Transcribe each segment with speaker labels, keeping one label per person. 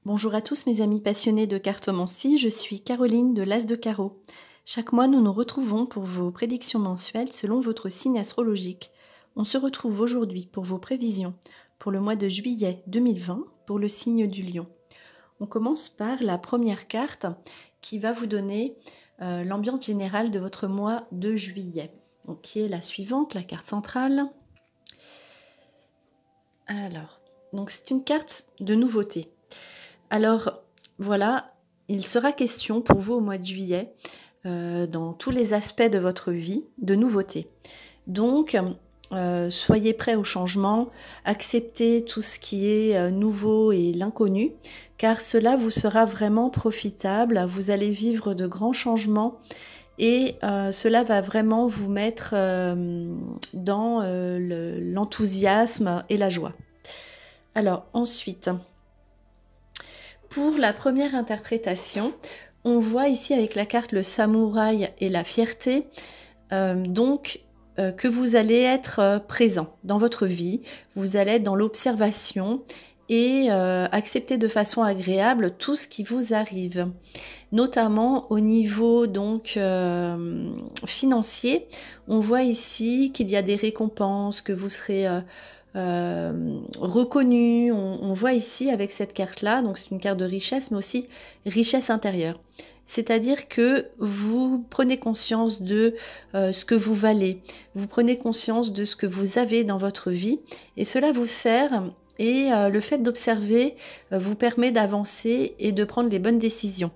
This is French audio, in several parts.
Speaker 1: Bonjour à tous mes amis passionnés de cartomancie, je suis Caroline de l'As de Carreau. Chaque mois, nous nous retrouvons pour vos prédictions mensuelles selon votre signe astrologique. On se retrouve aujourd'hui pour vos prévisions pour le mois de juillet 2020 pour le signe du Lion. On commence par la première carte qui va vous donner l'ambiance générale de votre mois de juillet, donc, qui est la suivante, la carte centrale. Alors, donc c'est une carte de nouveauté. Alors voilà, il sera question pour vous au mois de juillet, dans tous les aspects de votre vie, de nouveautés. Donc, soyez prêts au changement, acceptez tout ce qui est nouveau et l'inconnu, car cela vous sera vraiment profitable. Vous allez vivre de grands changements et cela va vraiment vous mettre dans l'enthousiasme et la joie. Alors ensuite, pour la première interprétation, on voit ici avec la carte le samouraï et la fierté, que vous allez être présent dans votre vie, vous allez être dans l'observation et accepter de façon agréable tout ce qui vous arrive, notamment au niveau donc financier. On voit ici qu'il y a des récompenses, que vous serez reconnu. On voit ici avec cette carte là, donc c'est une carte de richesse mais aussi richesse intérieure, c'est-à-dire que vous prenez conscience de ce que vous valez, vous prenez conscience de ce que vous avez dans votre vie et cela vous sert et le fait d'observer vous permet d'avancer et de prendre les bonnes décisions.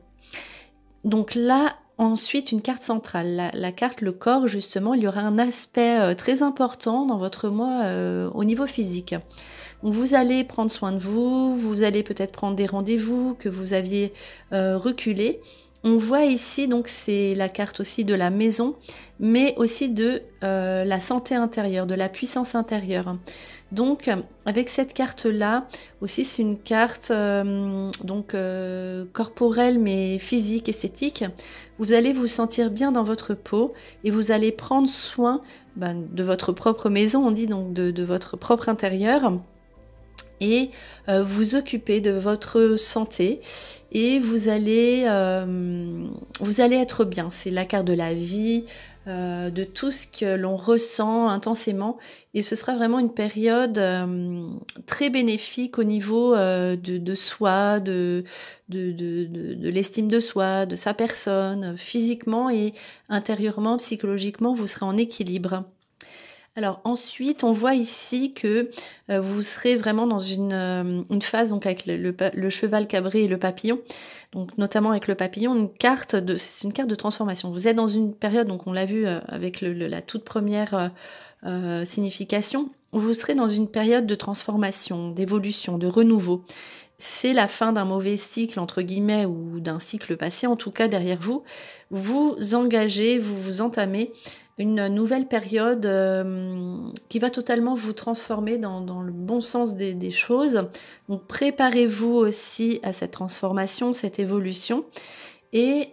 Speaker 1: Donc là, ensuite, une carte centrale, la carte le corps, justement, il y aura un aspect très important dans votre mois au niveau physique. Donc vous allez prendre soin de vous, vous allez peut-être prendre des rendez-vous que vous aviez reculés. On voit ici, donc c'est la carte aussi de la maison, mais aussi de la santé intérieure, de la puissance intérieure. Donc avec cette carte-là, aussi c'est une carte corporelle mais physique, esthétique. Vous allez vous sentir bien dans votre peau et vous allez prendre soin de votre propre maison, on dit donc de votre propre intérieur. Et vous occuper de votre santé et vous allez être bien. C'est la carte de la vie, de tout ce que l'on ressent intensément et ce sera vraiment une période très bénéfique au niveau de soi, de l'estime de soi, de sa personne, physiquement et intérieurement, psychologiquement, vous serez en équilibre. Alors ensuite, on voit ici que vous serez vraiment dans une phase donc avec le cheval cabré et le papillon, donc notamment avec le papillon, c'est une carte de transformation. Vous êtes dans une période, donc on l'a vu avec la toute première signification, vous serez dans une période de transformation, d'évolution, de renouveau. C'est la fin d'un mauvais cycle, entre guillemets, ou d'un cycle passé, en tout cas derrière vous. Vous engagez, vous entamez une nouvelle période qui va totalement vous transformer dans le bon sens des choses. Donc préparez-vous aussi à cette transformation, cette évolution. Et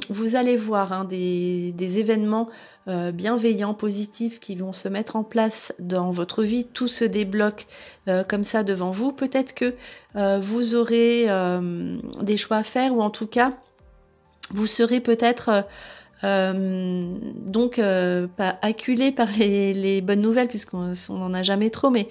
Speaker 1: vous allez voir des événements bienveillants, positifs qui vont se mettre en place dans votre vie. Tout se débloque comme ça devant vous. Peut-être que vous aurez des choix à faire ou en tout cas, vous serez peut-être pas acculé par les bonnes nouvelles puisqu'on n'en a jamais trop, mais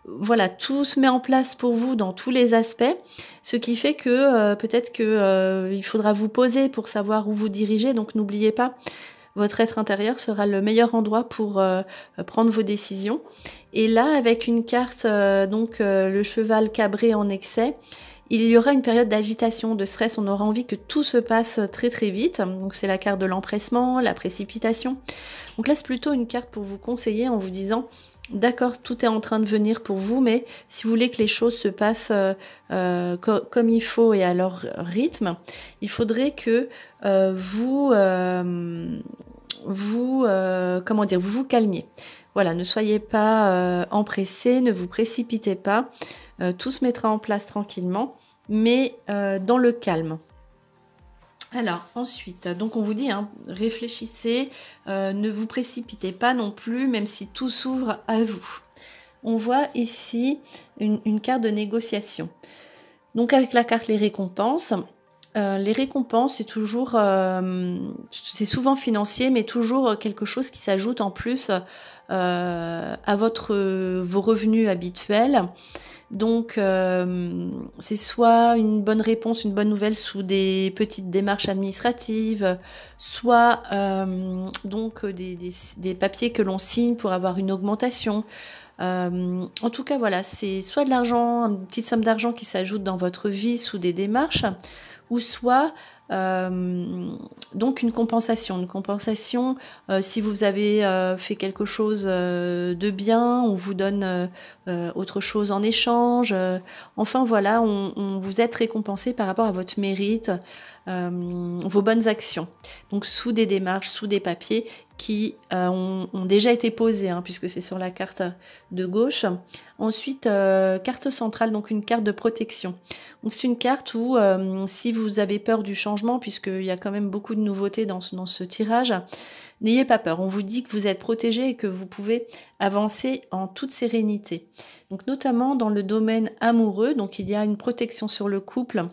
Speaker 1: voilà, tout se met en place pour vous dans tous les aspects, ce qui fait que peut-être que il faudra vous poser pour savoir où vous dirigez, donc n'oubliez pas, votre être intérieur sera le meilleur endroit pour prendre vos décisions. Et là, avec une carte, le cheval cabré en excès, il y aura une période d'agitation, de stress, on aura envie que tout se passe très très vite. Donc c'est la carte de l'empressement, la précipitation. Donc là c'est plutôt une carte pour vous conseiller en vous disant d'accord, tout est en train de venir pour vous, mais si vous voulez que les choses se passent comme il faut et à leur rythme, il faudrait que vous vous calmiez. Voilà, ne soyez pas empressés, ne vous précipitez pas. Tout se mettra en place tranquillement, mais dans le calme. Alors ensuite, donc on vous dit, réfléchissez, ne vous précipitez pas non plus, même si tout s'ouvre à vous. On voit ici une carte de négociation. Donc avec la carte les récompenses, c'est souvent financier, mais toujours quelque chose qui s'ajoute en plus à vos revenus habituels. Donc, c'est soit une bonne réponse, une bonne nouvelle sous des petites démarches administratives, soit donc des papiers que l'on signe pour avoir une augmentation. En tout cas, voilà, c'est soit de l'argent, une petite somme d'argent qui s'ajoute dans votre vie sous des démarches, ou soit donc une compensation. Une compensation, si vous avez fait quelque chose de bien, on vous donne autre chose en échange. Enfin voilà, vous êtes récompensé par rapport à votre mérite, vos bonnes actions. Donc sous des démarches, sous des papiers qui ont déjà été posés, hein, puisque c'est sur la carte de gauche. Ensuite, carte centrale, donc une carte de protection. Donc c'est une carte où si vous avez peur du changement, puisqu'il y a quand même beaucoup de nouveautés dans ce tirage, n'ayez pas peur. On vous dit que vous êtes protégé et que vous pouvez avancer en toute sérénité. Donc notamment dans le domaine amoureux, donc il y a une protection sur le couple.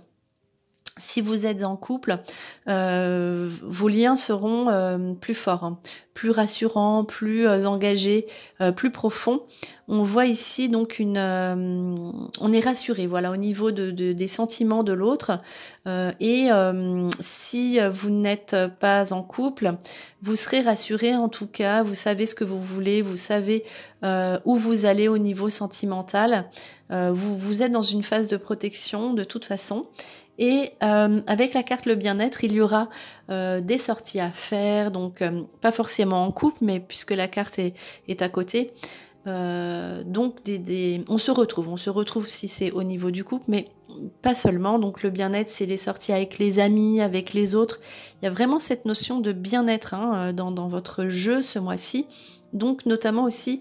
Speaker 1: Si vous êtes en couple, vos liens seront plus forts, hein, plus rassurants, plus engagés, plus profonds. On voit ici donc on est rassuré, voilà, au niveau des sentiments de l'autre. Si vous n'êtes pas en couple, vous serez rassuré en tout cas. Vous savez ce que vous voulez, vous savez où vous allez au niveau sentimental. Vous êtes dans une phase de protection de toute façon. Et avec la carte le bien-être, il y aura des sorties à faire, donc pas forcément en couple, mais puisque la carte est à côté. Donc on se retrouve si c'est au niveau du couple, mais pas seulement. Donc le bien-être, c'est les sorties avec les amis, avec les autres. Il y a vraiment cette notion de bien-être dans votre jeu ce mois-ci. Donc notamment aussi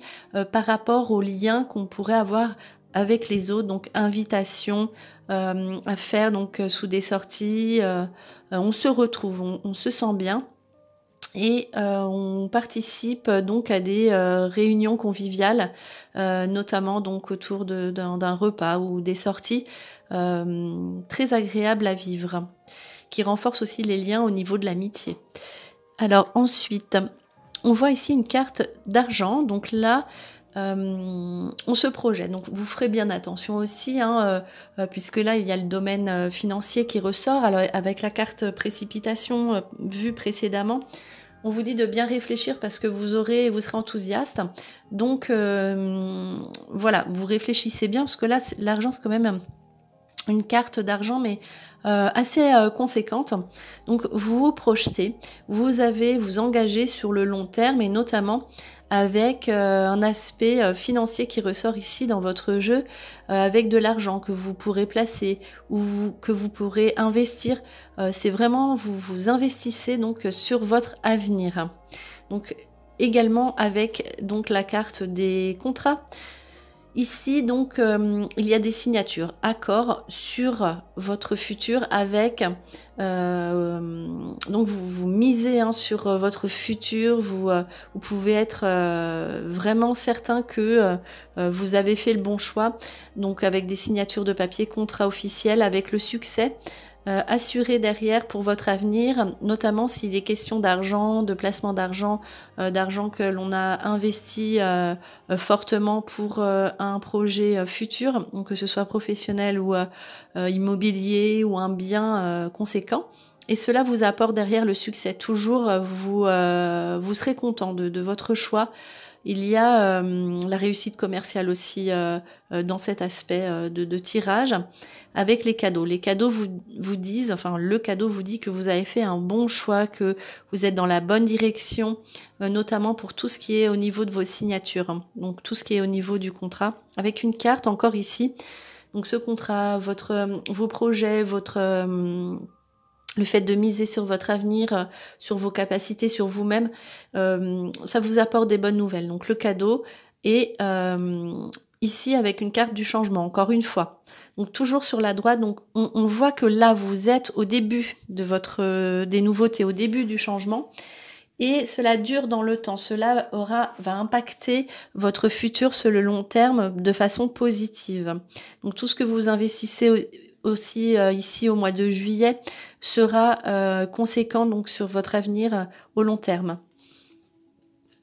Speaker 1: par rapport aux liens qu'on pourrait avoir avec les autres, donc invitation à faire donc sous des sorties, on se retrouve, on se sent bien et on participe donc à des réunions conviviales, notamment donc autour d'un repas ou des sorties très agréables à vivre, qui renforcent aussi les liens au niveau de l'amitié. Alors ensuite, on voit ici une carte d'argent, donc là on se projette, donc vous ferez bien attention aussi, puisque là il y a le domaine financier qui ressort. Alors avec la carte précipitation vue précédemment, on vous dit de bien réfléchir parce que vous serez enthousiaste. Donc voilà, vous réfléchissez bien parce que là l'argent c'est quand même une carte d'argent, mais assez conséquente. Donc vous vous projetez, vous engagez sur le long terme et notamment avec un aspect financier qui ressort ici dans votre jeu, avec de l'argent que vous pourrez placer ou que vous pourrez investir. C'est vraiment, vous investissez donc sur votre avenir. Donc également avec donc la carte des contrats. Ici, donc, il y a des signatures, accords sur votre futur avec... donc, vous misez sur votre futur, vous pouvez être vraiment certain que vous avez fait le bon choix. Donc, avec des signatures de papier, contrat officiel, avec le succès. Assuré derrière pour votre avenir, notamment s'il est question d'argent, de placement d'argent, d'argent que l'on a investi fortement pour un projet futur, donc que ce soit professionnel ou immobilier ou un bien conséquent. Et cela vous apporte derrière le succès. Toujours, vous serez content de votre choix. Il y a la réussite commerciale aussi dans cet aspect de tirage avec les cadeaux. Les cadeaux vous disent, enfin le cadeau vous dit que vous avez fait un bon choix, que vous êtes dans la bonne direction, notamment pour tout ce qui est au niveau de vos signatures, donc tout ce qui est au niveau du contrat, avec une carte encore ici. Donc ce contrat, vos projets, le fait de miser sur votre avenir, sur vos capacités, sur vous-même, ça vous apporte des bonnes nouvelles. Donc le cadeau et ici avec une carte du changement, encore une fois. Donc toujours sur la droite, donc on voit que là vous êtes au début de des nouveautés, au début du changement. Et cela dure dans le temps. Cela va impacter votre futur sur le long terme de façon positive. Donc tout ce que vous investissez aussi ici au mois de juillet sera conséquent donc sur votre avenir au long terme.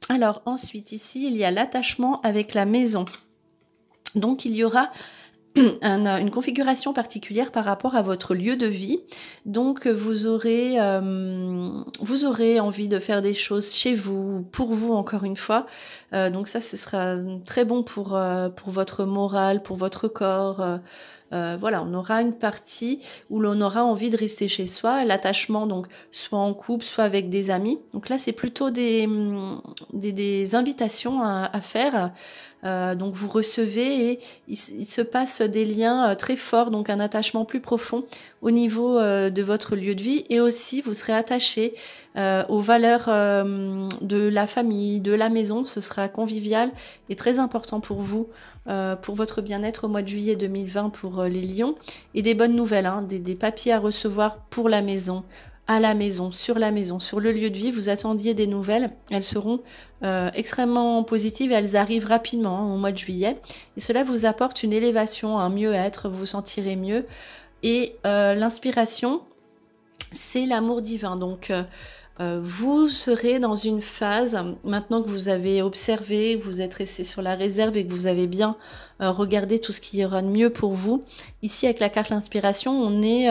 Speaker 1: Alors ensuite ici il y a l'attachement avec la maison. Donc il y aura une configuration particulière par rapport à votre lieu de vie. Donc vous aurez envie de faire des choses chez vous, pour vous encore une fois. Donc ça, ce sera très bon pour votre morale, pour votre corps. Voilà, on aura une partie où l'on aura envie de rester chez soi, l'attachement donc soit en couple, soit avec des amis. Donc là, c'est plutôt des invitations à faire. Donc vous recevez et il se passe des liens très forts, donc un attachement plus profond au niveau de votre lieu de vie, et aussi vous serez attaché aux valeurs de la famille, de la maison. Ce sera convivial et très important pour vous, pour votre bien-être au mois de juillet 2020 pour les lions. Et des bonnes nouvelles, hein, des papiers à recevoir pour la maison, à la maison, sur le lieu de vie. Vous attendiez des nouvelles, elles seront extrêmement positives et elles arrivent rapidement, hein, au mois de juillet. Et cela vous apporte une élévation, un mieux-être, vous vous sentirez mieux. Et l'inspiration, c'est l'amour divin. Donc vous serez dans une phase, maintenant que vous avez observé, que vous êtes resté sur la réserve et que vous avez bien regardé tout ce qui ira de mieux pour vous. Ici, avec la carte l'inspiration, on est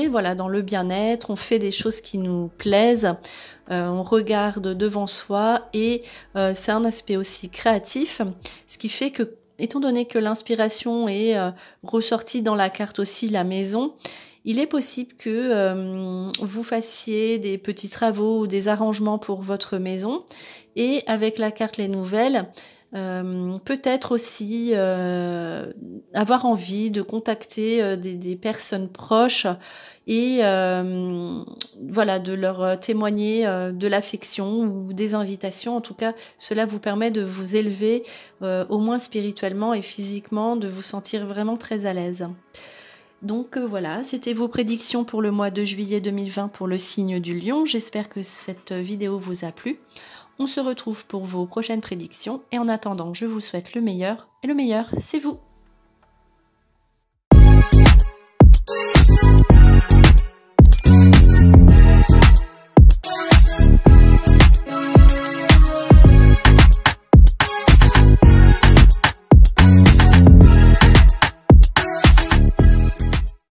Speaker 1: voilà, dans le bien-être, on fait des choses qui nous plaisent, on regarde devant soi, et c'est un aspect aussi créatif, ce qui fait que, étant donné que l'inspiration est ressortie dans la carte aussi, la maison, il est possible que vous fassiez des petits travaux ou des arrangements pour votre maison. Et avec la carte les nouvelles, peut-être aussi avoir envie de contacter des personnes proches et voilà, de leur témoigner de l'affection ou des invitations. En tout cas, cela vous permet de vous élever au moins spirituellement et physiquement, de vous sentir vraiment très à l'aise. Donc voilà, c'était vos prédictions pour le mois de juillet 2020 pour le signe du lion. J'espère que cette vidéo vous a plu. On se retrouve pour vos prochaines prédictions et en attendant, je vous souhaite le meilleur, et le meilleur, c'est vous.